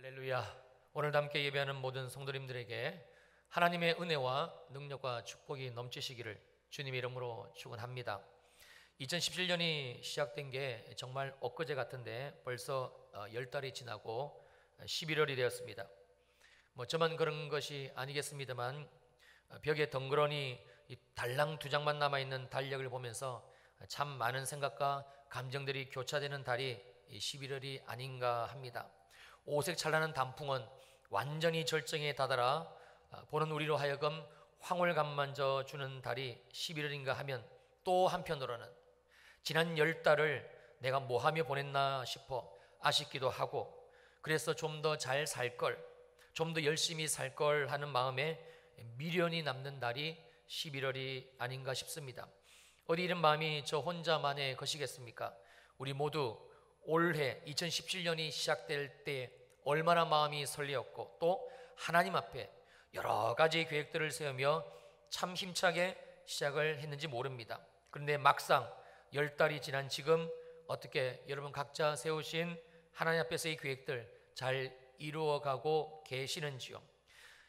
할렐루야. 오늘 함께 예배하는 모든 성도님들에게 하나님의 은혜와 능력과 축복이 넘치시기를 주님의 이름으로 축원합니다. 2017년이 시작된 게 정말 엊그제 같은데 벌써 10달이 지나고 11월이 되었습니다. 저만 그런 것이 아니겠습니다만 벽에 덩그러니 이 달랑 두 장만 남아있는 달력을 보면서 참 많은 생각과 감정들이 교차되는 달이 11월이 아닌가 합니다. 오색 찬란한 단풍은 완전히 절정에 다다라 보는 우리로 하여금 황홀감만져 주는 달이 11월인가 하면, 또 한편으로는 지난 10달을 내가 뭐하며 보냈나 싶어 아쉽기도 하고, 그래서 좀 더 잘 살걸, 좀 더 열심히 살걸 하는 마음에 미련이 남는 달이 11월이 아닌가 싶습니다. 어디 이런 마음이 저 혼자만의 것이겠습니까? 우리 모두 올해 2017년이 시작될 때 얼마나 마음이 설레었고, 또 하나님 앞에 여러 가지 계획들을 세우며 참 힘차게 시작을 했는지 모릅니다. 그런데 막상 10달이 지난 지금 어떻게 여러분 각자 세우신 하나님 앞에서의 계획들 잘 이루어가고 계시는지요?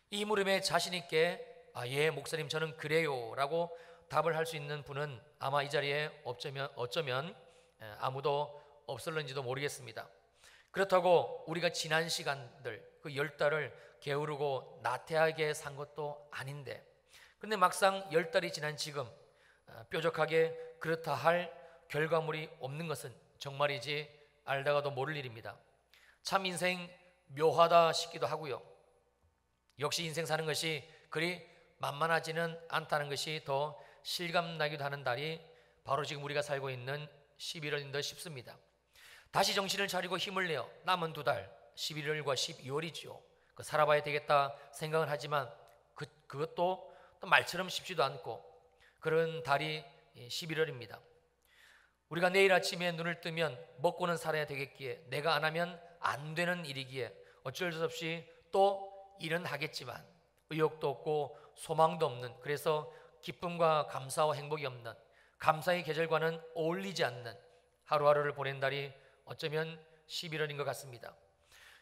이 물음에 자신 있게 예 목사님 저는 그래요 라고 답을 할 수 있는 분은 아마 이 자리에 어쩌면 아무도 없을는지도 모르겠습니다. 그렇다고 우리가 지난 시간들 그 10달을 게으르고 나태하게 산 것도 아닌데, 근데 막상 10달이 지난 지금 뾰족하게 그렇다 할 결과물이 없는 것은 정말이지 알다가도 모를 일입니다. 참 인생 묘하다 싶기도 하고요. 역시 인생 사는 것이 그리 만만하지는 않다는 것이 더 실감나기도 하는 달이 바로 지금 우리가 살고 있는 11월인 듯 싶습니다. 다시 정신을 차리고 힘을 내어 남은 두 달 11월과 12월이죠. 살아봐야 되겠다 생각을 하지만 그것도 또 말처럼 쉽지도 않고 그런 달이 11월입니다. 우리가 내일 아침에 눈을 뜨면 먹고는 살아야 되겠기에, 내가 안 하면 안 되는 일이기에 어쩔 수 없이 또 일은 하겠지만 의욕도 없고 소망도 없는, 그래서 기쁨과 감사와 행복이 없는, 감사의 계절과는 어울리지 않는 하루하루를 보낸 달이 어쩌면 11월인 것 같습니다.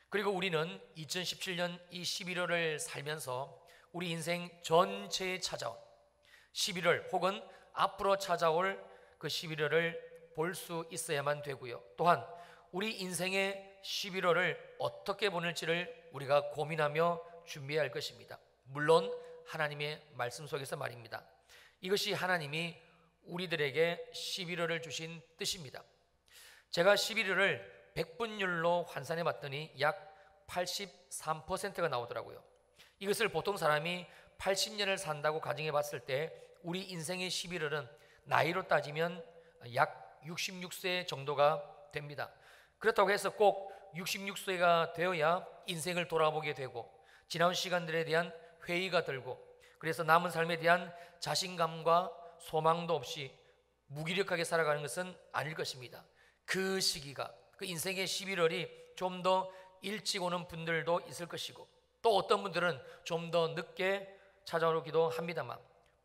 그리고 우리는 2017년 이 11월을 살면서 우리 인생 전체에 찾아온 11월 혹은 앞으로 찾아올 그 11월을 볼 수 있어야만 되고요. 또한 우리 인생의 11월을 어떻게 보낼지를 우리가 고민하며 준비해야 할 것입니다. 물론 하나님의 말씀 속에서 말입니다. 이것이 하나님이 우리들에게 11월을 주신 뜻입니다. 제가 11월을 100분율로 환산해 봤더니 약 83%가 나오더라고요. 이것을 보통 사람이 80년을 산다고 가정해 봤을 때 우리 인생의 11월은 나이로 따지면 약 66세 정도가 됩니다. 그렇다고 해서 꼭 66세가 되어야 인생을 돌아보게 되고 지나온 시간들에 대한 회의가 들고, 그래서 남은 삶에 대한 자신감과 소망도 없이 무기력하게 살아가는 것은 아닐 것입니다. 그 시기가, 그 인생의 11월이 좀 더 일찍 오는 분들도 있을 것이고, 또 어떤 분들은 좀 더 늦게 찾아오기도 합니다만,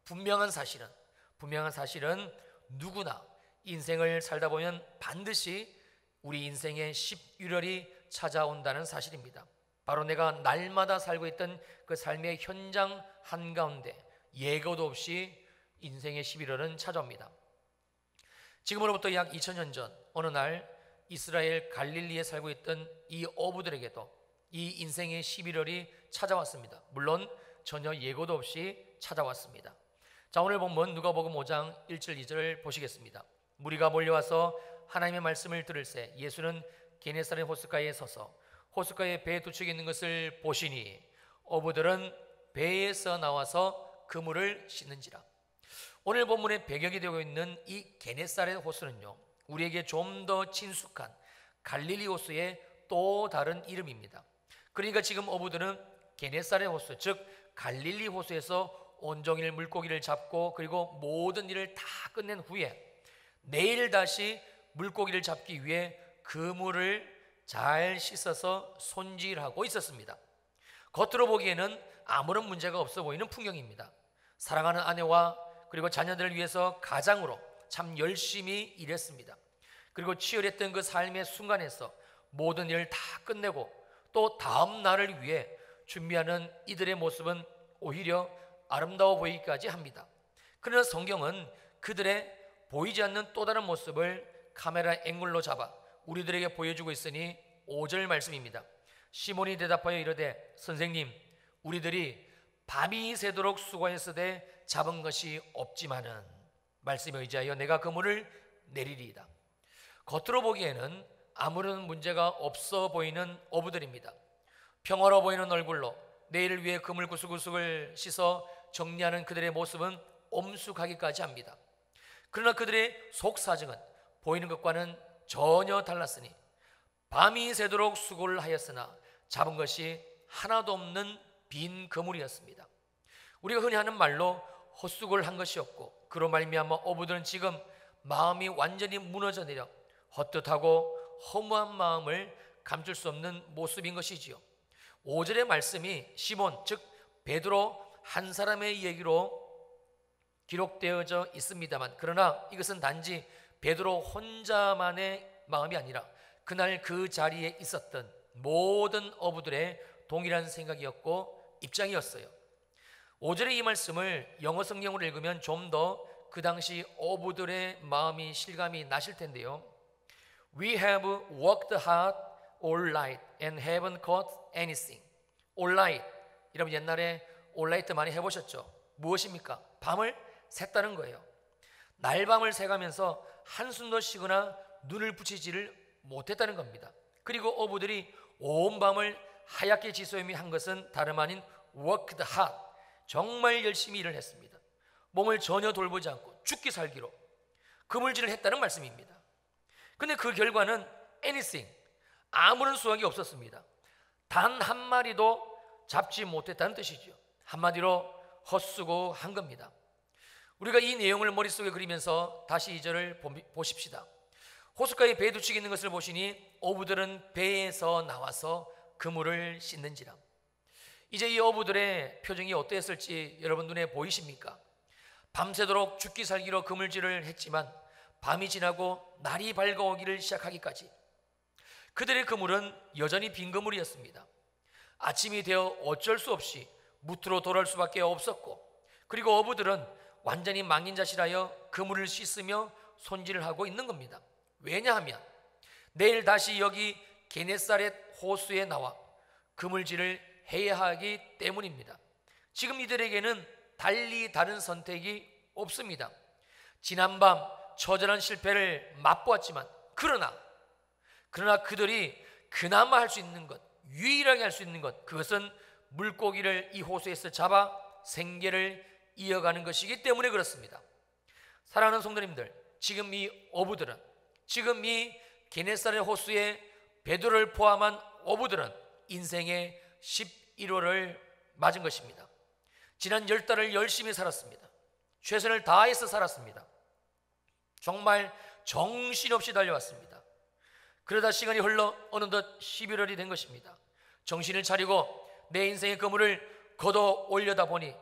분명한 사실은 누구나 인생을 살다 보면 반드시 우리 인생의 11월이 찾아온다는 사실입니다. 바로 내가 날마다 살고 있던 그 삶의 현장 한가운데 예고도 없이 인생의 11월은 찾아옵니다. 지금으로부터 약 2000년 전 어느 날 이스라엘 갈릴리에 살고 있던 이 어부들에게도 이 인생의 11월이 찾아왔습니다. 물론 전혀 예고도 없이 찾아왔습니다. 자, 오늘 본문 누가복음 5장 1절 2절을 보시겠습니다. 무리가 몰려와서 하나님의 말씀을 들을새 예수는 게네사렛 호숫가에 서서 호숫가에 배 두 척이 있는 것을 보시니 어부들은 배에서 나와서 그물을 씻는지라. 오늘 본문의 배경이 되고 있는 이 게네사렛 호수는요, 우리에게 좀 더 친숙한 갈릴리 호수의 또 다른 이름입니다. 그러니까 지금 어부들은 게네사렛 호수, 즉 갈릴리 호수에서 온종일 물고기를 잡고 그리고 모든 일을 다 끝낸 후에 내일 다시 물고기를 잡기 위해 그물을 잘 씻어서 손질하고 있었습니다. 겉으로 보기에는 아무런 문제가 없어 보이는 풍경입니다. 사랑하는 아내와 그리고 자녀들을 위해서 가장으로 참 열심히 일했습니다. 그리고 치열했던 그 삶의 순간에서 모든 일을 다 끝내고 또 다음 날을 위해 준비하는 이들의 모습은 오히려 아름다워 보이기까지 합니다. 그러나 성경은 그들의 보이지 않는 또 다른 모습을 카메라 앵글로 잡아 우리들에게 보여주고 있으니 5절 말씀입니다. 시몬이 대답하여 이르되 선생님, 우리들이 밤이 새도록 수고했으되 잡은 것이 없지만은 말씀에 의지하여 내가 그물을 내리리이다. 겉으로 보기에는 아무런 문제가 없어 보이는 어부들입니다. 평화로워 보이는 얼굴로 내일을 위해 그물 구석구석을 씻어 정리하는 그들의 모습은 엄숙하기까지 합니다. 그러나 그들의 속사정은 보이는 것과는 전혀 달랐으니 밤이 새도록 수고를 하였으나 잡은 것이 하나도 없는 빈 그물이었습니다. 우리가 흔히 하는 말로 헛수고를 한 것이었고, 그로 말미암아 어부들은 지금 마음이 완전히 무너져 내려 헛뜻하고 허무한 마음을 감출 수 없는 모습인 것이지요. 5절의 말씀이 시몬, 즉 베드로 한 사람의 얘기로 기록되어져 있습니다만, 그러나 이것은 단지 베드로 혼자만의 마음이 아니라 그날 그 자리에 있었던 모든 어부들의 동일한 생각이었고 입장이었어요. 5절의 이 말씀을 영어 성경으로 읽으면 좀 더 그 당시 어부들의 마음이 실감이 나실 텐데요. We have worked hard all night and haven't caught anything. All night, 여러분 옛날에 all night 많이 해보셨죠? 무엇입니까? 밤을 샜다는 거예요. 날밤을 새가면서 한숨도 쉬거나 눈을 붙이지를 못했다는 겁니다. 그리고 어부들이 온 밤을 하얗게 지소염이 한 것은 다름 아닌 worked hard, 정말 열심히 일을 했습니다. 몸을 전혀 돌보지 않고 죽기 살기로 그물질을 했다는 말씀입니다. 근데 그 결과는 anything, 아무런 수확이 없었습니다. 단 한 마리도 잡지 못했다는 뜻이죠. 한마디로 헛수고한 겁니다. 우리가 이 내용을 머릿속에 그리면서 다시 2절을 보십시다. 호숫가에 배 두 척이 있는 것을 보시니 어부들은 배에서 나와서 그물을 씻는지라. 이제 이 어부들의 표정이 어땠을지 여러분 눈에 보이십니까? 밤새도록 죽기 살기로 그물질을 했지만 밤이 지나고 날이 밝아오기를 시작하기까지 그들의 그물은 여전히 빈 그물이었습니다. 아침이 되어 어쩔 수 없이 무트로 돌아올 수밖에 없었고, 그리고 어부들은 완전히 망인자실하여 그물을 씻으며 손질을 하고 있는 겁니다. 왜냐하면 내일 다시 여기 게네사렛 호수에 나와 그물질을 해야 하기 때문입니다. 지금 이들에게는 달리 다른 선택이 없습니다. 지난밤 처절한 실패를 맛보았지만 그러나 그들이 그나마 할 수 있는 것, 유일하게 할 수 있는 것, 그것은 물고기를 이 호수에서 잡아 생계를 이어가는 것이기 때문에 그렇습니다. 사랑하는 성도님들, 지금 이 어부들은, 지금 이 게네사렛 호수에 베드로를 포함한 어부들은 인생의 11호를 맞은 것입니다. 지난 10달을 열심히 살았습니다. 최선을 다해서 살았습니다. 정말 정신없이 달려왔습니다. 그러다 시간이 흘러 어느덧 11월이 된 것입니다. 정신을 차리고 내 인생의 그물을 걷어 올려다 보니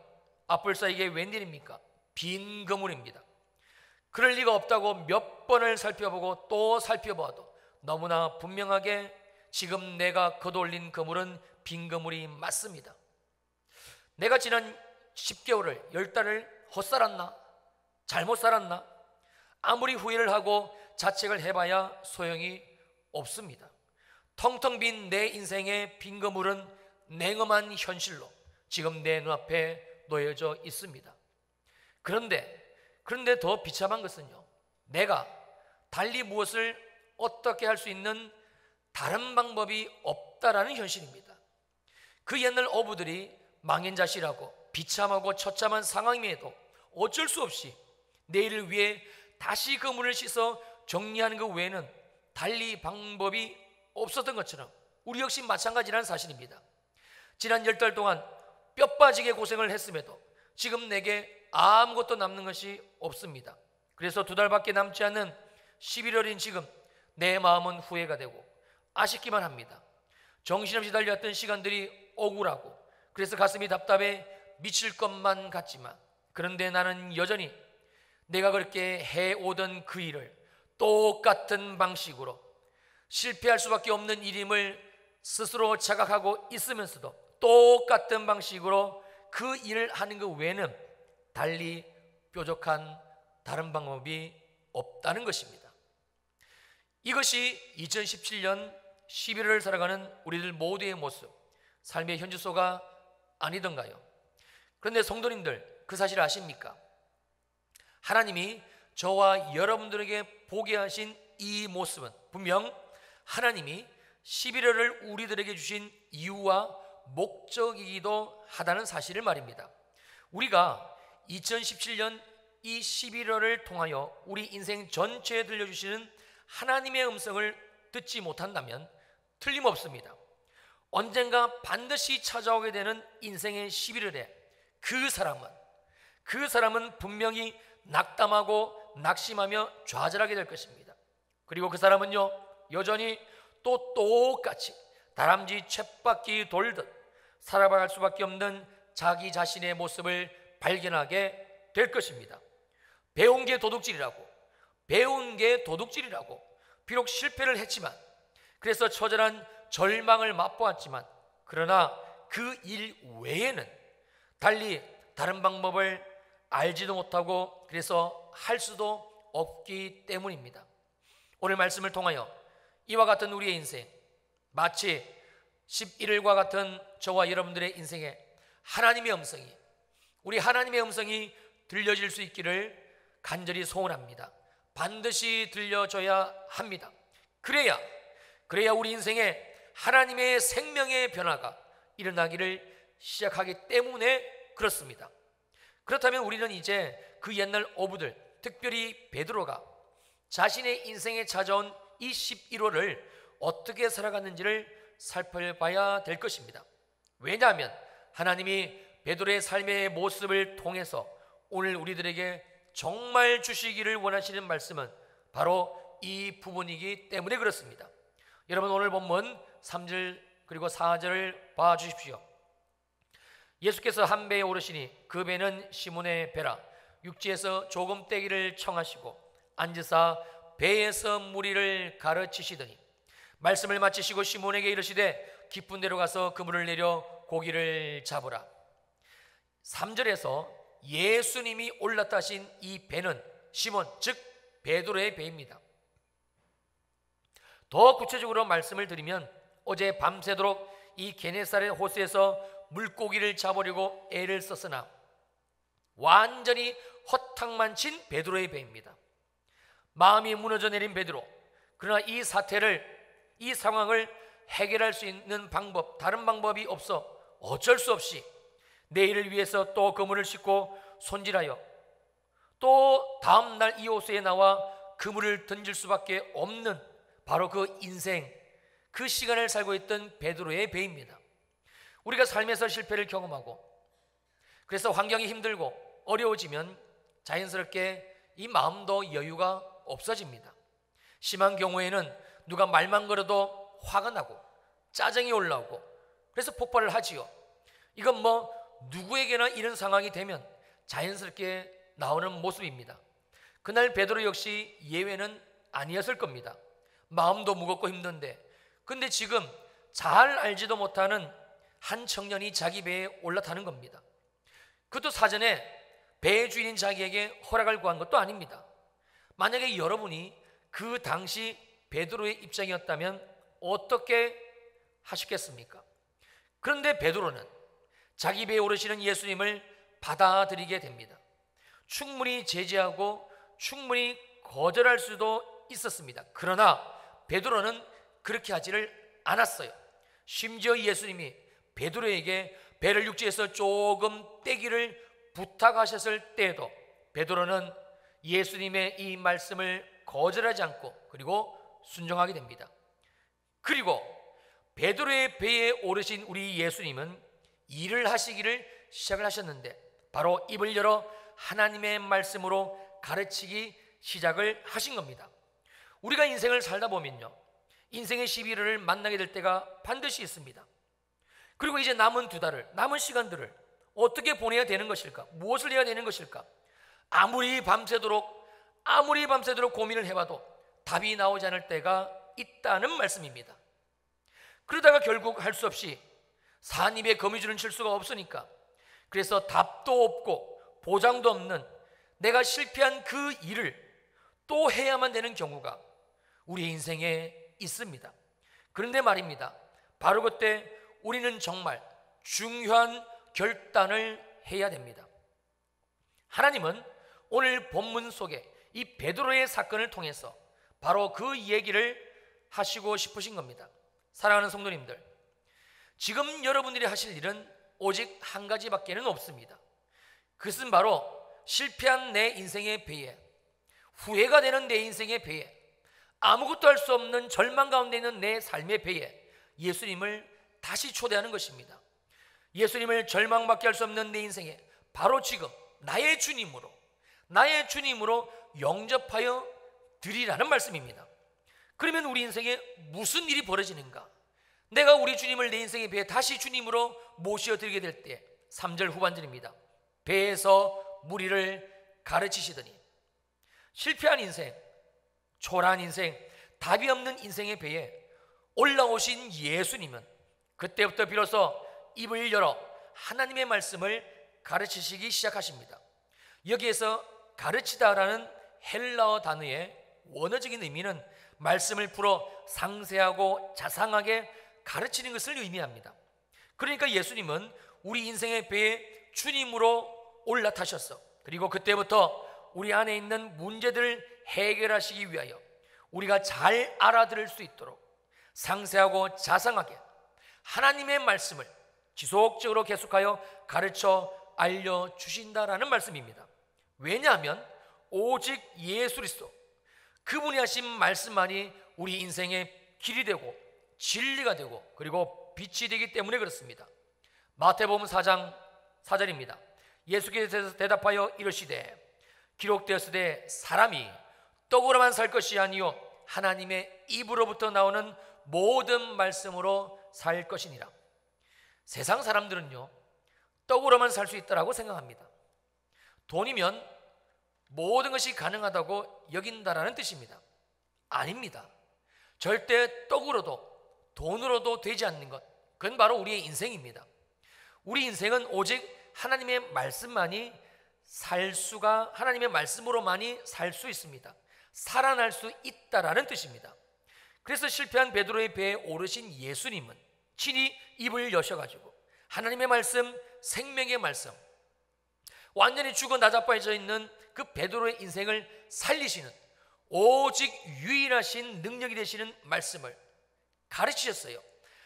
앞불사 이게 웬일입니까? 빈 그물입니다. 그럴 리가 없다고 몇 번을 살펴보고 또 살펴봐도 너무나 분명하게 지금 내가 걷어올린 그물은 빈 그물이 맞습니다. 내가 지난 10개월을 10달을 헛살았나? 잘못 살았나? 아무리 후회를 하고 자책을 해봐야 소용이 없습니다. 텅텅 빈 내 인생의 빈 그물은 냉엄한 현실로 지금 내 눈앞에 놓여져 있습니다. 그런데 더 비참한 것은요, 내가 달리 무엇을 어떻게 할 수 있는 다른 방법이 없다라는 현실입니다. 그 옛날 어부들이 망연자실하고 비참하고 처참한 상황임에도 어쩔 수 없이 내일을 위해 다시 그물을 씻어 정리하는 것 외에는 달리 방법이 없었던 것처럼 우리 역시 마찬가지라는 사실입니다. 지난 10달 동안 뼈 빠지게 고생을 했음에도 지금 내게 아무것도 남는 것이 없습니다. 그래서 2달밖에 남지 않은 11월인 지금 내 마음은 후회가 되고 아쉽기만 합니다. 정신없이 달려왔던 시간들이 억울하고 그래서 가슴이 답답해 미칠 것만 같지만, 그런데 나는 여전히 내가 그렇게 해오던 그 일을 똑같은 방식으로 실패할 수밖에 없는 일임을 스스로 자각하고 있으면서도 똑같은 방식으로 그 일을 하는 것 외에는 달리 뾰족한 다른 방법이 없다는 것입니다. 이것이 2017년 11월을 살아가는 우리들 모두의 모습, 삶의 현주소가 아니던가요? 그런데 성도님들, 그 사실 아십니까? 하나님이 저와 여러분들에게 보게 하신 이 모습은 분명 하나님이 11월을 우리들에게 주신 이유와 목적이기도 하다는 사실을 말입니다. 우리가 2017년 이 11월을 통하여 우리 인생 전체에 들려주시는 하나님의 음성을 듣지 못한다면 틀림없습니다. 언젠가 반드시 찾아오게 되는 인생의 11월에 그 사람은 분명히 낙담하고 낙심하며 좌절하게 될 것입니다. 그리고 그 사람은요, 여전히 또 똑같이 다람쥐 쳇바퀴 돌듯 살아갈 수밖에 없는 자기 자신의 모습을 발견하게 될 것입니다. 배운 게 도둑질이라고, 비록 실패를 했지만, 그래서 처절한 절망을 맛보았지만, 그러나 그 일 외에는 달리 다른 방법을 알지도 못하고 그래서 할 수도 없기 때문입니다. 오늘 말씀을 통하여 이와 같은 우리의 인생, 마치 11일과 같은 저와 여러분들의 인생에 우리 하나님의 음성이 들려질 수 있기를 간절히 소원합니다. 반드시 들려줘야 합니다. 그래야 우리 인생에 하나님의 생명의 변화가 일어나기를 시작하기 때문에 그렇습니다. 그렇다면 우리는 이제 그 옛날 어부들, 특별히 베드로가 자신의 인생에 찾아온 이 11호를 어떻게 살아갔는지를 살펴봐야 될 것입니다. 왜냐하면 하나님이 베드로의 삶의 모습을 통해서 오늘 우리들에게 정말 주시기를 원하시는 말씀은 바로 이 부분이기 때문에 그렇습니다. 여러분, 오늘 본문 3절 그리고 4절을 봐주십시오. 예수께서 한 배에 오르시니 그 배는 시몬의 배라. 육지에서 조금 떼기를 청하시고 앉으사 배에서 무리를 가르치시더니 말씀을 마치시고 시몬에게 이르시되 깊은 데로 가서 그물을 내려 고기를 잡으라. 3절에서 예수님이 올랐다 하신 이 배는 시몬, 즉 베드로의 배입니다. 더 구체적으로 말씀을 드리면 어제 밤새도록 이 게네사렛 호수에서 물고기를 잡으려고 애를 썼으나 완전히 허탕만 친 베드로의 배입니다. 마음이 무너져 내린 베드로, 그러나 이 상황을 해결할 수 있는 다른 방법이 없어 어쩔 수 없이 내일을 위해서 또 그물을 싣고 손질하여 또 다음날 이 호수에 나와 그물을 던질 수밖에 없는 바로 그 인생, 그 시간을 살고 있던 베드로의 배입니다. 우리가 삶에서 실패를 경험하고 그래서 환경이 힘들고 어려워지면 자연스럽게 이 마음도 여유가 없어집니다. 심한 경우에는 누가 말만 걸어도 화가 나고 짜증이 올라오고 그래서 폭발을 하지요. 이건 누구에게나 이런 상황이 되면 자연스럽게 나오는 모습입니다. 그날 베드로 역시 예외는 아니었을 겁니다. 마음도 무겁고 힘든데, 근데 지금 잘 알지도 못하는 한 청년이 자기 배에 올라타는 겁니다. 그것도 사전에 배의 주인인 자기에게 허락을 구한 것도 아닙니다. 만약에 여러분이 그 당시 베드로의 입장이었다면 어떻게 하셨겠습니까? 그런데 베드로는 자기 배에 오르시는 예수님을 받아들이게 됩니다. 충분히 제지하고 충분히 거절할 수도 있었습니다. 그러나 베드로는 그렇게 하지를 않았어요. 심지어 예수님이 베드로에게 배를 육지에서 조금 떼기를 부탁하셨을 때에도 베드로는 예수님의 이 말씀을 거절하지 않고 그리고 순종하게 됩니다. 그리고 베드로의 배에 오르신 우리 예수님은 일을 하시기를 시작을 하셨는데 바로 입을 열어 하나님의 말씀으로 가르치기 시작을 하신 겁니다. 우리가 인생을 살다 보면요, 인생의 11월을 만나게 될 때가 반드시 있습니다. 그리고 이제 남은 남은 시간들을 어떻게 보내야 되는 것일까? 무엇을 해야 되는 것일까? 아무리 밤새도록 고민을 해봐도 답이 나오지 않을 때가 있다는 말씀입니다. 그러다가 결국 할 수 없이 산입에 거미줄은 칠 수가 없으니까, 그래서 답도 없고 보장도 없는 내가 실패한 그 일을 또 해야만 되는 경우가 우리 인생에 있습니다. 그런데 말입니다, 바로 그때 우리는 정말 중요한 결단을 해야 됩니다. 하나님은 오늘 본문 속에 이 베드로의 사건을 통해서 바로 그 얘기를 하시고 싶으신 겁니다. 사랑하는 성도님들, 지금 여러분들이 하실 일은 오직 한 가지밖에는 없습니다. 그것은 바로 실패한 내 인생의 배에, 후회가 되는 내 인생의 배에, 아무것도 할 수 없는 절망 가운데 있는 내 삶의 배에 예수님을 다시 초대하는 것입니다. 예수님을 절망밖에 할 수 없는 내 인생에 바로 지금 나의 주님으로 영접하여 드리라는 말씀입니다. 그러면 우리 인생에 무슨 일이 벌어지는가? 내가 우리 주님을 내 인생의 배에 다시 주님으로 모셔드리게 될 때 3절 후반절입니다. 배에서 무리를 가르치시더니, 실패한 인생, 초라한 인생, 답이 없는 인생의 배에 올라오신 예수님은 그때부터 비로소 입을 열어 하나님의 말씀을 가르치시기 시작하십니다. 여기에서 가르치다라는 헬라어 단어의 원어적인 의미는 말씀을 풀어 상세하고 자상하게 가르치는 것을 의미합니다. 그러니까 예수님은 우리 인생의 배에 주님으로 올라타셨어. 그리고 그때부터 우리 안에 있는 문제들을 해결하시기 위하여 우리가 잘 알아들을 수 있도록 상세하고 자상하게 하나님의 말씀을 지속적으로 계속하여 가르쳐 알려주신다라는 말씀입니다. 왜냐하면 오직 예수 그리스도, 그분이 하신 말씀만이 우리 인생의 길이 되고 진리가 되고 그리고 빛이 되기 때문에 그렇습니다. 마태복음 4장 4절입니다. 예수께서 대답하여 이르시되 기록되었으되 사람이 떡으로만 살 것이 아니요 하나님의 입으로부터 나오는 모든 말씀으로 살 것이니라. 세상 사람들은요, 떡으로만 살 수 있다고 생각합니다. 돈이면 모든 것이 가능하다고 여긴다라는 뜻입니다. 아닙니다. 절대 떡으로도 돈으로도 되지 않는 것, 그건 바로 우리의 인생입니다. 우리 인생은 오직 하나님의 말씀만이 하나님의 말씀으로만이 살 수 있습니다. 살아날 수 있다라는 뜻입니다. 그래서 실패한 베드로의 배에 오르신 예수님은 친히 입을 여셔가지고 하나님의 말씀, 생명의 말씀, 완전히 죽어 나자빠져 있는 그 베드로의 인생을 살리시는 오직 유일하신 능력이 되시는 말씀을 가르치셨어요.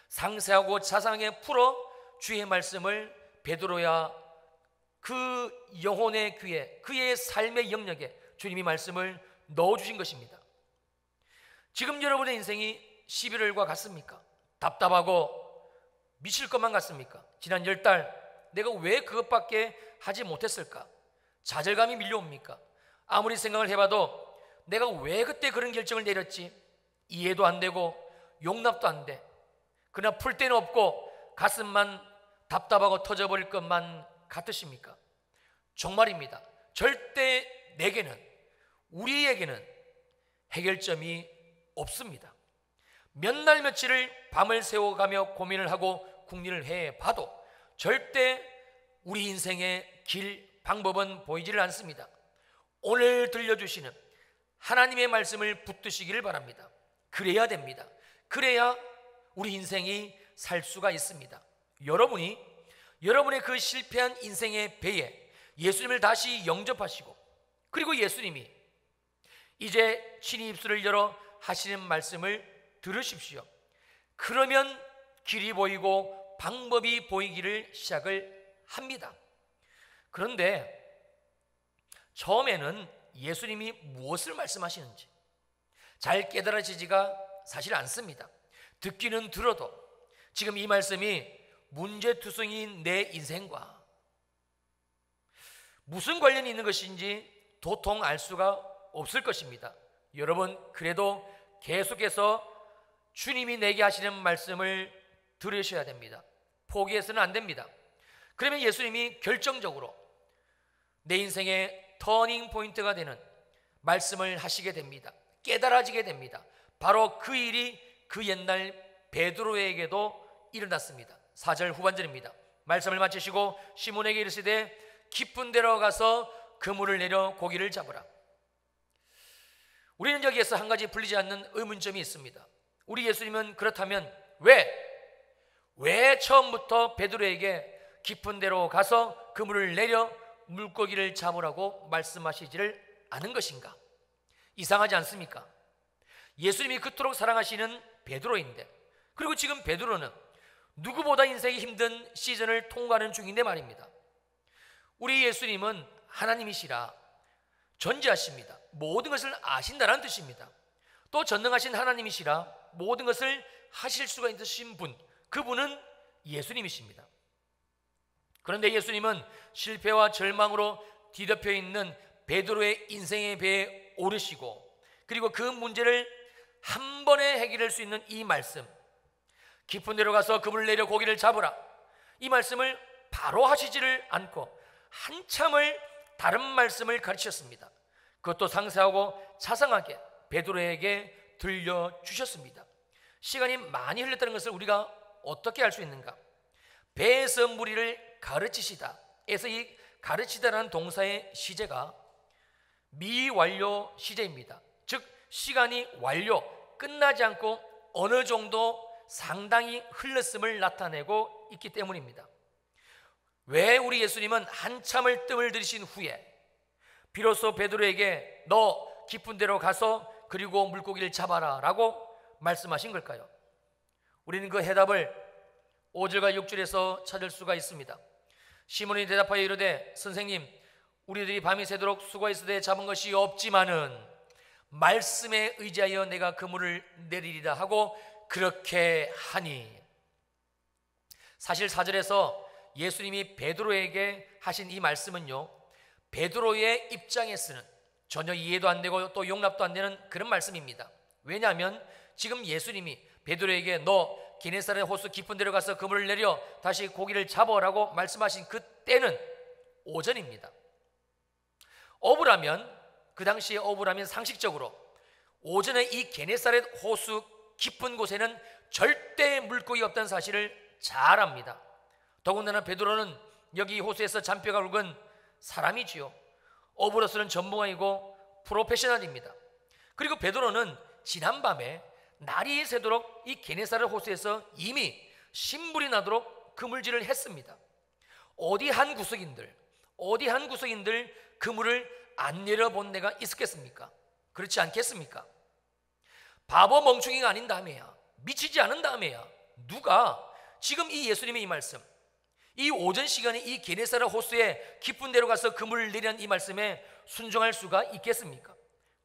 상세하고 자상하게 풀어 주의 말씀을 베드로야 그 영혼의 귀에, 그의 삶의 영역에 주님이 말씀을 넣어주신 것입니다. 지금 여러분의 인생이 11월과 같습니까? 답답하고 미칠 것만 같습니까? 지난 10달 내가 왜 그것밖에 하지 못했을까? 좌절감이 밀려옵니까? 아무리 생각을 해봐도 내가 왜 그때 그런 결정을 내렸지? 이해도 안 되고 용납도 안 돼. 그러나 풀 데는 없고 가슴만 답답하고 터져버릴 것만 같으십니까? 정말입니다. 절대 우리에게는 해결점이 없습니다. 몇 날 며칠을 밤을 새워가며 고민을 하고 궁리를 해봐도 절대 우리 인생의 길, 방법은 보이지를 않습니다. 오늘 들려주시는 하나님의 말씀을 붙드시기를 바랍니다. 그래야 됩니다. 그래야 우리 인생이 살 수가 있습니다. 여러분의 그 실패한 인생의 배에 예수님을 다시 영접하시고, 그리고 예수님이 이제 친히 입술을 열어 하시는 말씀을 들으십시오. 그러면 길이 보이고 방법이 보이기를 시작을 합니다. 그런데 처음에는 예수님이 무엇을 말씀하시는지 잘 깨달아지지가 사실 않습니다. 듣기는 들어도 지금 이 말씀이 문제투성이인 내 인생과 무슨 관련이 있는 것인지 도통 알 수가 없을 것입니다. 여러분, 그래도 계속해서 주님이 내게 하시는 말씀을 들으셔야 됩니다. 포기해서는 안 됩니다. 그러면 예수님이 결정적으로 내 인생의 터닝 포인트가 되는 말씀을 하시게 됩니다. 깨달아지게 됩니다. 바로 그 일이 그 옛날 베드로에게도 일어났습니다. 4절 후반절입니다. 말씀을 마치시고 시몬에게 이르시되 깊은 데로 가서 그물을 내려 고기를 잡으라. 우리는 여기에서 한 가지 풀리지 않는 의문점이 있습니다. 우리 예수님은 그렇다면 왜 처음부터 베드로에게 깊은 데로 가서 그물을 내려 물고기를 잡으라고 말씀하시지를 않은 것인가? 이상하지 않습니까? 예수님이 그토록 사랑하시는 베드로인데, 그리고 지금 베드로는 누구보다 인생이 힘든 시즌을 통과하는 중인데 말입니다. 우리 예수님은 하나님이시라 전지하십니다. 모든 것을 아신다는 뜻입니다. 또 전능하신 하나님이시라 모든 것을 하실 수가 있으신 분, 그분은 예수님이십니다. 그런데 예수님은 실패와 절망으로 뒤덮여 있는 베드로의 인생의 배에 오르시고, 그리고 그 문제를 한 번에 해결할 수 있는 이 말씀, 깊은 데로 가서 그물을 내려 고기를 잡으라, 이 말씀을 바로 하시지를 않고 한참을 다른 말씀을 가르치셨습니다. 그것도 상세하고 자상하게 베드로에게 들려주셨습니다. 시간이 많이 흘렀다는 것을 우리가 어떻게 알 수 있는가? 배에서 무리를 가르치시다 에서 이 가르치다라는 동사의 시제가 미완료 시제입니다. 즉 시간이 완료, 끝나지 않고 어느 정도 상당히 흘렀음을 나타내고 있기 때문입니다. 왜 우리 예수님은 한참을 뜸을 들이신 후에 비로소 베드로에게 너 깊은 데로 가서 그리고 물고기를 잡아라 라고 말씀하신 걸까요? 우리는 그 해답을 5절과 6절에서 찾을 수가 있습니다. 시몬이 대답하여 이르되 선생님, 우리들이 밤이 새도록 수고했으되 잡은 것이 없지만은 말씀에 의지하여 내가 그물을 내리리라 하고 그렇게 하니. 사실 4절에서 예수님이 베드로에게 하신 이 말씀은요, 베드로의 입장에서는 전혀 이해도 안 되고 또 용납도 안 되는 그런 말씀입니다. 왜냐하면 지금 예수님이 베드로에게 너 게네사렛 호수 깊은 데로 가서 그물을 내려 다시 고기를 잡아라고 말씀하신 그때는 오전입니다. 어부라면, 그 당시에 어부라면 상식적으로 오전에 이 게네사렛 호수 깊은 곳에는 절대 물고기가 없다는 사실을 잘 압니다. 더군다나 베드로는 여기 호수에서 잔뼈가 굵은 사람이지요. 어부로서는 전문가이고 프로페셔널입니다. 그리고 베드로는 지난밤에 날이 새도록 이 게네사렛 호수에서 이미 신물이 나도록 그물질을 했습니다. 어디 한 구석인들 그물을 안 내려본 데가 있었겠습니까? 그렇지 않겠습니까? 바보 멍충이가 아닌 다음에야, 미치지 않은 다음에야 누가 지금 이 예수님의 이 말씀, 이 오전 시간에 이 게네사렛 호수에 깊은 데로 가서 그물을 내리는 이 말씀에 순종할 수가 있겠습니까?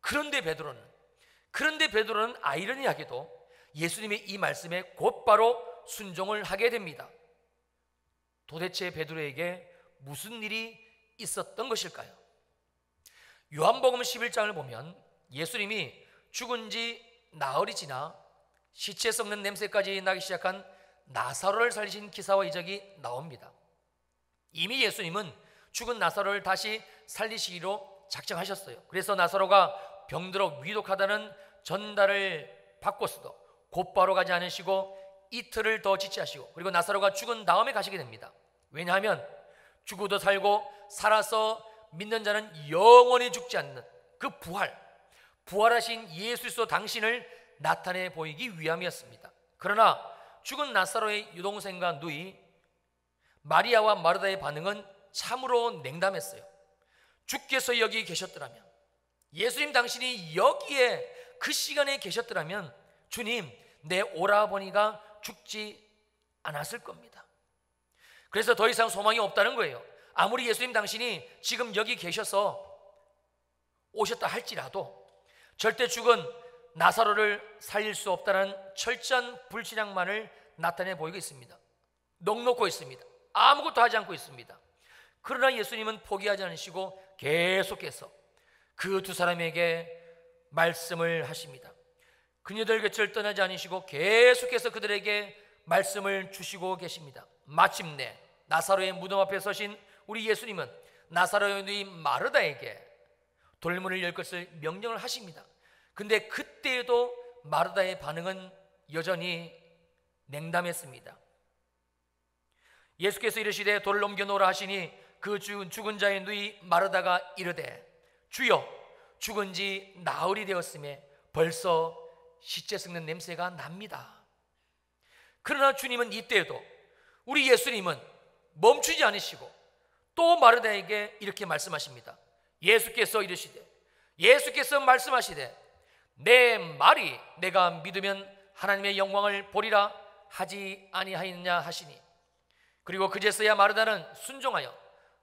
그런데 베드로는 아이러니하게도 예수님의 이 말씀에 곧바로 순종을 하게 됩니다. 도대체 베드로에게 무슨 일이 있었던 것일까요? 요한복음 11장을 보면 예수님이 죽은 지 나흘이 지나 시체 썩는 냄새까지 나기 시작한 나사로를 살리신 기사와 이적이 나옵니다. 이미 예수님은 죽은 나사로를 다시 살리시기로 작정하셨어요. 그래서 나사로가 병들어 위독하다는 전달을 받고서도 곧바로 가지 않으시고 이틀을 더 지체하시고, 그리고 나사로가 죽은 다음에 가시게 됩니다. 왜냐하면 죽어도 살고 살아서 믿는 자는 영원히 죽지 않는 그 부활하신 예수 그리스도 당신을 나타내 보이기 위함이었습니다. 그러나 죽은 나사로의 여동생과 누이 마리아와 마르다의 반응은 참으로 냉담했어요. 주께서 여기 계셨더라면, 예수님 당신이 여기에 그 시간에 계셨더라면 주님, 내 오라버니가 죽지 않았을 겁니다. 그래서 더 이상 소망이 없다는 거예요. 아무리 예수님 당신이 지금 여기 계셔서 오셨다 할지라도 절대 죽은 나사로를 살릴 수 없다는 철저한 불신앙만을 나타내 보이고 있습니다. 넋놓고 있습니다. 아무것도 하지 않고 있습니다. 그러나 예수님은 포기하지 않으시고 계속해서 그 두 사람에게 말씀을 하십니다. 그녀들 곁을 떠나지 않으시고 계속해서 그들에게 말씀을 주시고 계십니다. 마침내 나사로의 무덤 앞에 서신 우리 예수님은 나사로의 누이 마르다에게 돌문을 열 것을 명령을 하십니다. 근데 그때에도 마르다의 반응은 여전히 냉담했습니다. 예수께서 이르시되 돌을 옮겨 놓으라 하시니 그 죽은 자의 누이 마르다가 이르되 주여 죽은 지 나흘이 되었음에 벌써 시체 썩는 냄새가 납니다. 그러나 주님은 이때에도 우리 예수님은 멈추지 않으시고 또 마르다에게 이렇게 말씀하십니다. 예수께서 말씀하시되 내 말이 내가 믿으면 하나님의 영광을 보리라 하지 아니하였느냐 하시니, 그리고 그제서야 마르다는 순종하여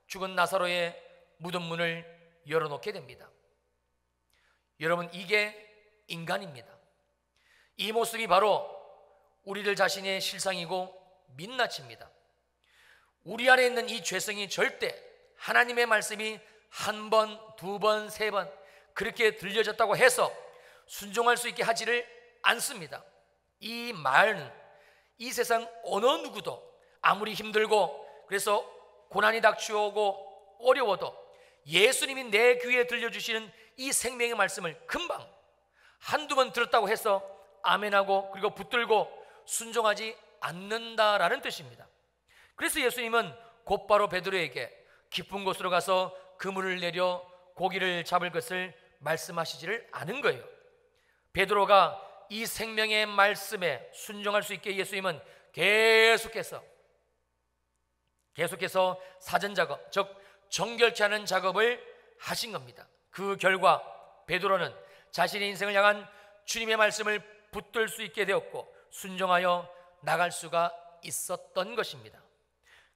죽은 나사로의 무덤 문을 열어놓게 됩니다. 여러분, 이게 인간입니다. 이 모습이 바로 우리들 자신의 실상이고 민낯입니다. 우리 안에 있는 이 죄성이 절대 하나님의 말씀이 한 번, 두 번, 세 번 그렇게 들려졌다고 해서 순종할 수 있게 하지를 않습니다. 이 말은 이 세상 어느 누구도 아무리 힘들고 그래서 고난이 닥쳐오고 어려워도 예수님이 내 귀에 들려주시는 이 생명의 말씀을 금방 한두 번 들었다고 해서 아멘하고 그리고 붙들고 순종하지 않는다라는 뜻입니다. 그래서 예수님은 곧바로 베드로에게 깊은 곳으로 가서 그물을 내려 고기를 잡을 것을 말씀하시지를 않은 거예요. 베드로가 이 생명의 말씀에 순종할 수 있게 예수님은 계속해서 사전 작업, 즉 정결케 하는 작업을 하신 겁니다. 그 결과 베드로는 자신의 인생을 향한 주님의 말씀을 붙들 수 있게 되었고 순종하여 나갈 수가 있었던 것입니다.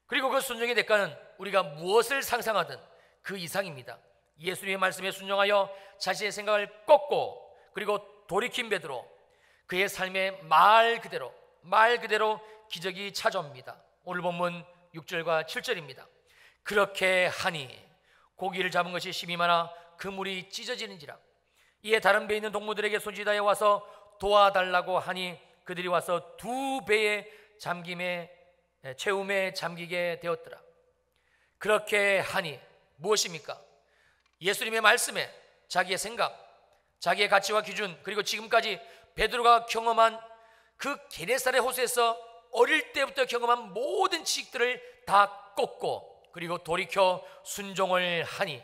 그리고 그 순종의 대가는 우리가 무엇을 상상하든 그 이상입니다. 예수님의 말씀에 순종하여 자신의 생각을 꺾고 그리고 돌이킨 베드로, 그의 삶의 말 그대로 기적이 찾아옵니다. 오늘 본문 6절과 7절입니다. 그렇게 하니 고기를 잡은 것이 심히 많아 그물이 찢어지는지라. 이에 다른 배에 있는 동무들에게 손짓하여 와서 도와달라고 하니 그들이 와서 두 배의 채움에 잠기게 되었더라. 그렇게 하니 무엇입니까? 예수님의 말씀에 자기의 생각, 자기의 가치와 기준, 그리고 지금까지 베드로가 경험한 그 게네사렛 호수에서 어릴 때부터 경험한 모든 지식들을 다 꺾고 그리고 돌이켜 순종을 하니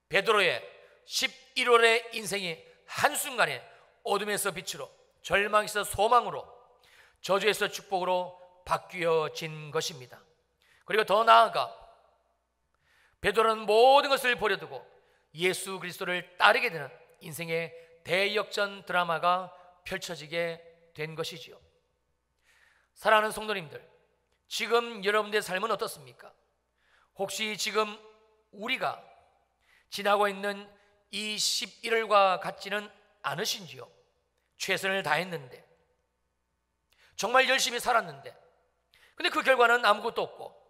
베드로의 11월의 인생이 한순간에 어둠에서 빛으로, 절망에서 소망으로, 저주에서 축복으로 바뀌어진 것입니다. 그리고 더 나아가 베드로는 모든 것을 버려두고 예수 그리스도를 따르게 되는 인생의 대역전 드라마가 펼쳐지게 된 것이지요. 사랑하는 성도님들, 지금 여러분들의 삶은 어떻습니까? 혹시 지금 우리가 지나고 있는 이 11월과 같지는 않으신지요? 최선을 다했는데, 정말 열심히 살았는데, 근데 그 결과는 아무것도 없고,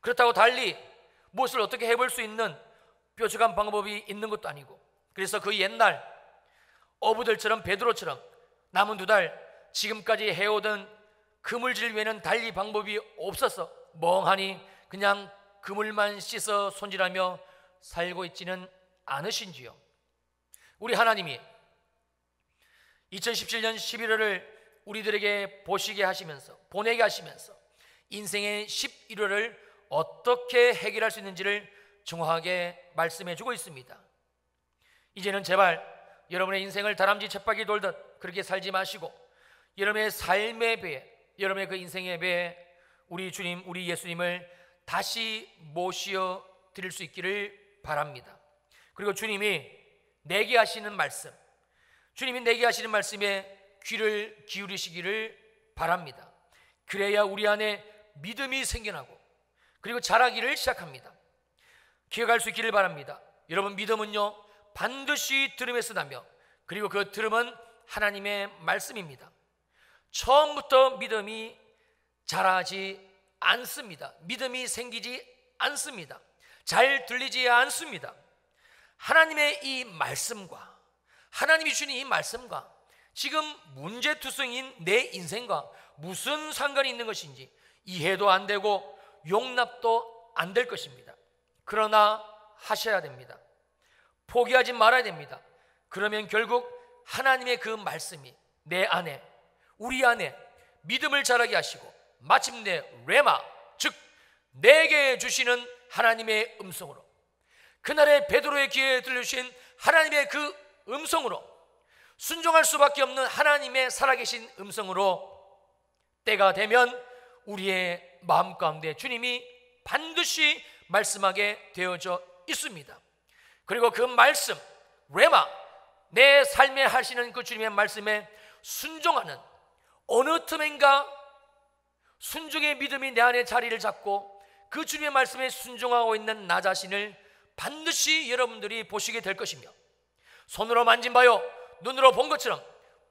그렇다고 달리 무엇을 어떻게 해볼 수 있는 뾰족한 방법이 있는 것도 아니고, 그래서 그 옛날 어부들처럼 베드로처럼 남은 2달 지금까지 해오던 그물질 외에는 달리 방법이 없어서 멍하니 그냥 그물만 씻어 손질하며 살고 있지는 않으신지요? 우리 하나님이 2017년 11월을 우리들에게 보내게 하시면서 인생의 11월을 어떻게 해결할 수 있는지를 정확하게 말씀해 주고 있습니다. 이제는 제발 여러분의 인생을 다람쥐 쳇바퀴 돌듯 그렇게 살지 마시고 여러분의 삶의 배에, 여러분의 그 인생의 배에 우리 주님, 우리 예수님을 다시 모시어 드릴 수 있기를 바랍니다. 그리고 주님이 내게 하시는 말씀에 귀를 기울이시기를 바랍니다. 그래야 우리 안에 믿음이 생겨나고 그리고 자라기를 시작합니다. 기억할 수 있기를 바랍니다. 여러분, 믿음은요 반드시 들음에서 나며, 그리고 그 들음은 하나님의 말씀입니다. 처음부터 믿음이 자라지 않습니다. 믿음이 생기지 않습니다. 잘 들리지 않습니다. 하나님의 이 말씀과, 하나님이 주신 이 말씀과 지금 문제투성인 내 인생과 무슨 상관이 있는 것인지 이해도 안 되고 용납도 안 될 것입니다. 그러나 하셔야 됩니다. 포기하지 말아야 됩니다. 그러면 결국 하나님의 그 말씀이 내 안에, 우리 안에 믿음을 자라게 하시고 마침내 레마, 즉 내게 주시는 하나님의 음성으로, 그날의 베드로의 귀에 들려주신 하나님의 그 음성으로, 순종할 수밖에 없는 하나님의 살아계신 음성으로 때가 되면 우리의 마음 가운데 주님이 반드시 말씀하게 되어져 있습니다. 그리고 그 말씀, 레마, 내 삶에 하시는 그 주님의 말씀에 순종하는, 어느 틈엔가 순종의 믿음이 내 안에 자리를 잡고 그 주님의 말씀에 순종하고 있는 나 자신을 반드시 여러분들이 보시게 될 것이며, 손으로 만진 바요 눈으로 본 것처럼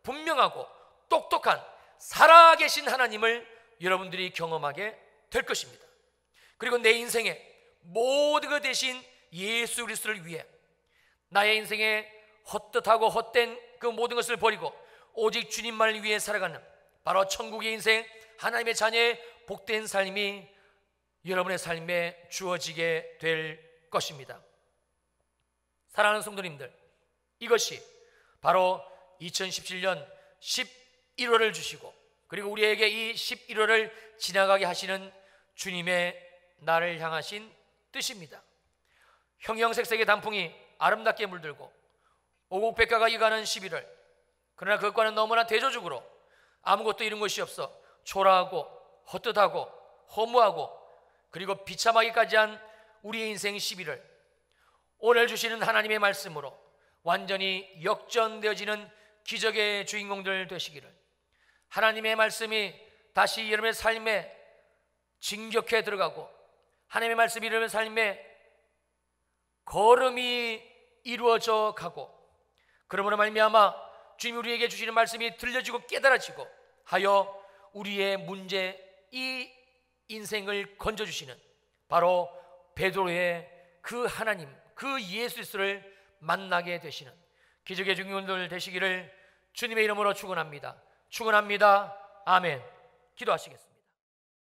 분명하고 똑똑한 살아계신 하나님을 여러분들이 경험하게 될 것입니다. 그리고 내 인생에 모든 것 대신 예수 그리스도를 위해 나의 인생에 헛되하고 헛된 그 모든 것을 버리고 오직 주님만을 위해 살아가는, 바로 천국의 인생, 하나님의 자녀의 복된 삶이 여러분의 삶에 주어지게 될 것입니다. 사랑하는 성도님들, 이것이 바로 2017년 11월을 주시고, 그리고 우리에게 이 11월을 지나가게 하시는 주님의 나를 향하신 뜻입니다. 형형색색의 단풍이 아름답게 물들고 오곡백과가 익어가는 11월, 그러나 그것과는 너무나 대조적으로 아무것도 이룬 것이 없어 초라하고 헛되하고 허무하고 그리고 비참하기까지 한 우리의 인생 11월, 오늘 주시는 하나님의 말씀으로 완전히 역전되어지는 기적의 주인공들 되시기를, 하나님의 말씀이 다시 여러분의 삶에 진격해 들어가고 하나님의 말씀이 여러분의 삶에 걸음이 이루어져 가고, 그러므로 말미암아 주님이 우리에게 주시는 말씀이 들려지고 깨달아지고 하여 우리의 문제, 이 인생을 건져주시는 바로 베드로의 그 하나님, 그 예수 그리스도를 만나게 되시는 기적의 주인공들 되시기를 주님의 이름으로 축원합니다. 축원합니다. 아멘. 기도하시겠습니다.